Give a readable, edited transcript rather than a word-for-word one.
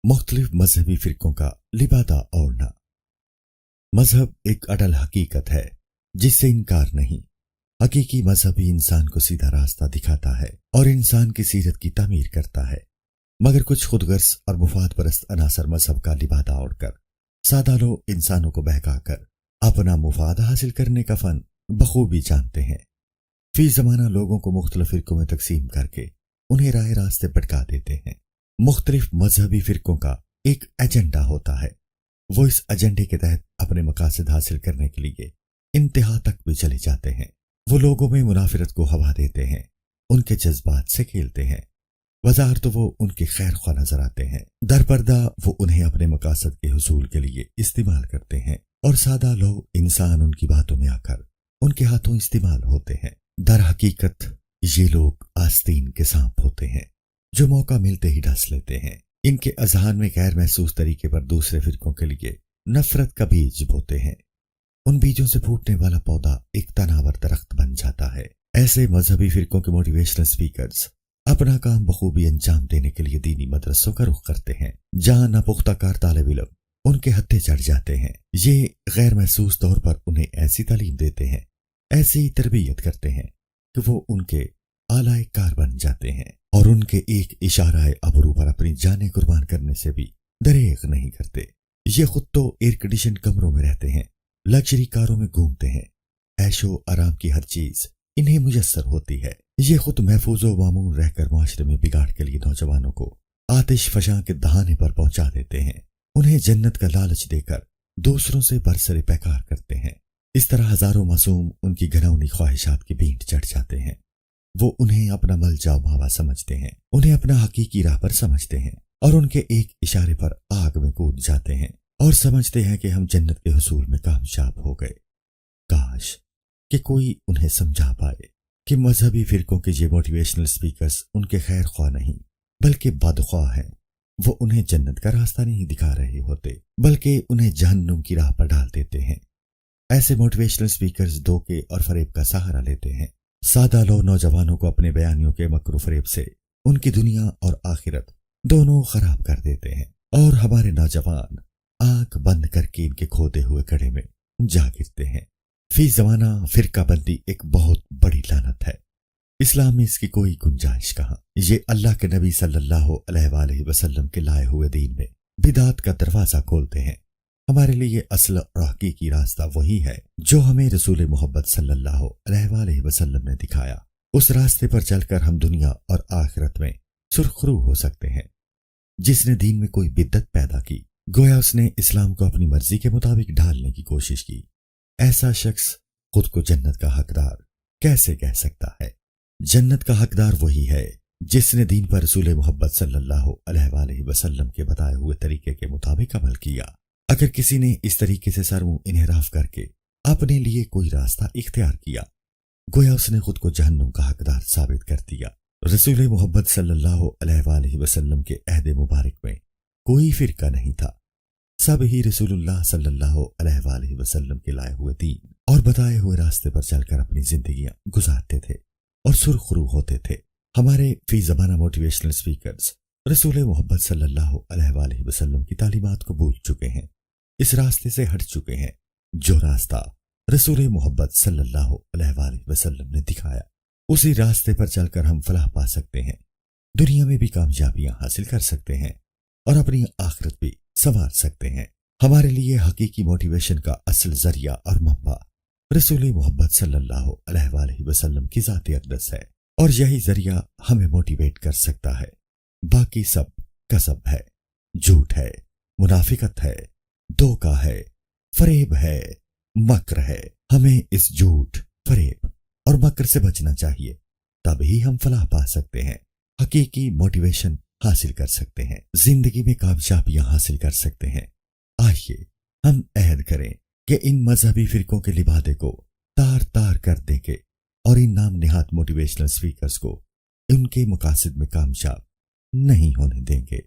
مختلف مذہبی فرقوں کا لبادہ اوڑھنا۔ مذہب ایک اٹل حقیقت ہے جس سے انکار نہیں۔ حقیقی مذہب ہی انسان کو سیدھا راستہ دکھاتا ہے اور انسان کی سیرت کی تعمیر کرتا ہے، مگر کچھ خود غرض اور مفاد پرست عناصر مذہب کا لبادہ اوڑھ کر سادہ لوگ انسانوں کو بہکا کر اپنا مفاد حاصل کرنے کا فن بخوبی جانتے ہیں۔ فی زمانہ لوگوں کو مختلف فرقوں میں تقسیم کر کے انہیں راہ راستے بھٹکا دیتے ہیں۔ مختلف مذہبی فرقوں کا ایک ایجنڈا ہوتا ہے، وہ اس ایجنڈے کے تحت اپنے مقاصد حاصل کرنے کے لیے انتہا تک بھی چلے جاتے ہیں۔ وہ لوگوں میں منافرت کو ہوا دیتے ہیں، ان کے جذبات سے کھیلتے ہیں۔ بظاہر تو وہ ان کے خیر خواہ نظر آتے ہیں، در پردہ وہ انہیں اپنے مقاصد کے حصول کے لیے استعمال کرتے ہیں، اور سادہ لوگ انسان ان کی باتوں میں آ کر ان کے ہاتھوں استعمال ہوتے ہیں۔ در حقیقت یہ لوگ آستین کے سانپ ہوتے ہیں جو موقع ملتے ہی ڈس لیتے ہیں۔ ان کے اذہان میں غیر محسوس طریقے پر دوسرے فرقوں کے لیے نفرت کا بیج بوتے ہیں۔ ان بیجوں سے پھوٹنے والا پودا ایک تناور درخت بن جاتا ہے۔ ایسے مذہبی فرقوں کے موٹیویشنل سپیکرز اپنا کام بخوبی انجام دینے کے لیے دینی مدرسوں کا رخ کرتے ہیں، جہاں ناپختہ کار طالب علم ان کے ہتھے چڑھ جاتے ہیں۔ یہ غیر محسوس طور پر انہیں ایسی تعلیم دیتے ہیں، ایسی تربیت کرتے ہیں کہ وہ ان کے اعلی کار بن جاتے ہیں، اور ان کے ایک اشارہ ابرو پر اپنی جانیں قربان کرنے سے بھی دریغ نہیں کرتے۔ یہ خود تو ایئر کنڈیشن کمروں میں رہتے ہیں، لگژری کاروں میں گھومتے ہیں، عیش و آرام کی ہر چیز انہیں میسر ہوتی ہے۔ یہ خود محفوظ و معمون رہ کر معاشرے میں بگاڑ کے لیے نوجوانوں کو آتش فشاں کے دہانے پر پہنچا دیتے ہیں، انہیں جنت کا لالچ دے کر دوسروں سے برسر پیکار کرتے ہیں۔ اس طرح ہزاروں معصوم ان کی گھنونی خواہشات کی بینٹ چڑھ جاتے ہیں۔ وہ انہیں اپنا مل جاؤ ماوا سمجھتے ہیں، انہیں اپنا حقیقی راہ پر سمجھتے ہیں، اور ان کے ایک اشارے پر آگ میں کود جاتے ہیں اور سمجھتے ہیں کہ ہم جنت کے حصول میں کامیاب ہو گئے۔ کاش کہ کوئی انہیں سمجھا پائے کہ مذہبی فرقوں کے یہ موٹیویشنل سپیکرز ان کے خیر خواہ نہیں بلکہ بدخواہ ہیں۔ وہ انہیں جنت کا راستہ نہیں دکھا رہے ہوتے بلکہ انہیں جہنم کی راہ پر ڈال دیتے ہیں۔ ایسے موٹیویشنل سپیکرز دھوکے اور فریب کا سہارا لیتے ہیں، سادہ لو نوجوانوں کو اپنے بیانیوں کے مکر و فریب سے ان کی دنیا اور آخرت دونوں خراب کر دیتے ہیں، اور ہمارے نوجوان آنکھ بند کر کے ان کے کھودے ہوئے کڑے میں جا گرتے ہیں۔ فی زمانہ فرقہ بندی ایک بہت بڑی لعنت ہے، اسلام میں اس کی کوئی گنجائش کہاں۔ یہ اللہ کے نبی صلی اللہ علیہ وآلہ وسلم کے لائے ہوئے دین میں بدعت کا دروازہ کھولتے ہیں۔ ہمارے لیے اصل اور حقیقی راستہ وہی ہے جو ہمیں رسول محبت صلی اللہ علیہ وآلہ وسلم نے دکھایا۔ اس راستے پر چل کر ہم دنیا اور آخرت میں سرخرو ہو سکتے ہیں۔ جس نے دین میں کوئی بدعت پیدا کی، گویا اس نے اسلام کو اپنی مرضی کے مطابق ڈھالنے کی کوشش کی۔ ایسا شخص خود کو جنت کا حقدار کیسے کہہ سکتا ہے؟ جنت کا حقدار وہی ہے جس نے دین پر رسول محبت صلی اللہ علیہ وآلہ وسلم کے بتائے ہوئے طریقے کے مطابق عمل کیا۔ اگر کسی نے اس طریقے سے سر منہ انحراف کر کے اپنے لیے کوئی راستہ اختیار کیا، گویا اس نے خود کو جہنم کا حقدار ثابت کر دیا۔ رسول محبت صلی اللہ علیہ وآلہ وسلم کے عہد مبارک میں کوئی فرقہ نہیں تھا، سب ہی رسول اللہ صلی اللہ علیہ وآلہ وسلم کے لائے ہوئے دین اور بتائے ہوئے راستے پر چل کر اپنی زندگیاں گزارتے تھے اور سرخرو ہوتے تھے۔ ہمارے فی زمانہ موٹیویشنل سپیکرز رسول محبت صلی اللہ علیہ وآلہ وسلم کی تعلیمات کو بھول چکے ہیں، اس راستے سے ہٹ چکے ہیں جو راستہ رسول محبت صلی اللہ علیہ وآلہ وسلم نے دکھایا۔ اسی راستے پر چل کر ہم فلاح پا سکتے ہیں، دنیا میں بھی کامیابیاں حاصل کر سکتے ہیں اور اپنی آخرت بھی سنوار سکتے ہیں۔ ہمارے لیے حقیقی موٹیویشن کا اصل ذریعہ اور منبع رسول محبت صلی اللہ علیہ وآلہ وسلم کی ذات اقدس ہے، اور یہی ذریعہ ہمیں موٹیویٹ کر سکتا ہے۔ باقی سب کذب ہے، جھوٹ ہے، منافقت ہے، دھوکہ ہے، فریب ہے، مکر ہے۔ ہمیں اس جھوٹ، فریب اور مکر سے بچنا چاہیے، تب ہی ہم فلاح پا سکتے ہیں، حقیقی موٹیویشن حاصل کر سکتے ہیں، زندگی میں کامیابیاں حاصل کر سکتے ہیں۔ آئیے ہم عہد کریں کہ ان مذہبی فرقوں کے لبادے کو تار تار کر دیں گے اور ان نام نہاد موٹیویشنل سپیکرز کو ان کے مقاصد میں کامیاب نہیں ہونے دیں گے۔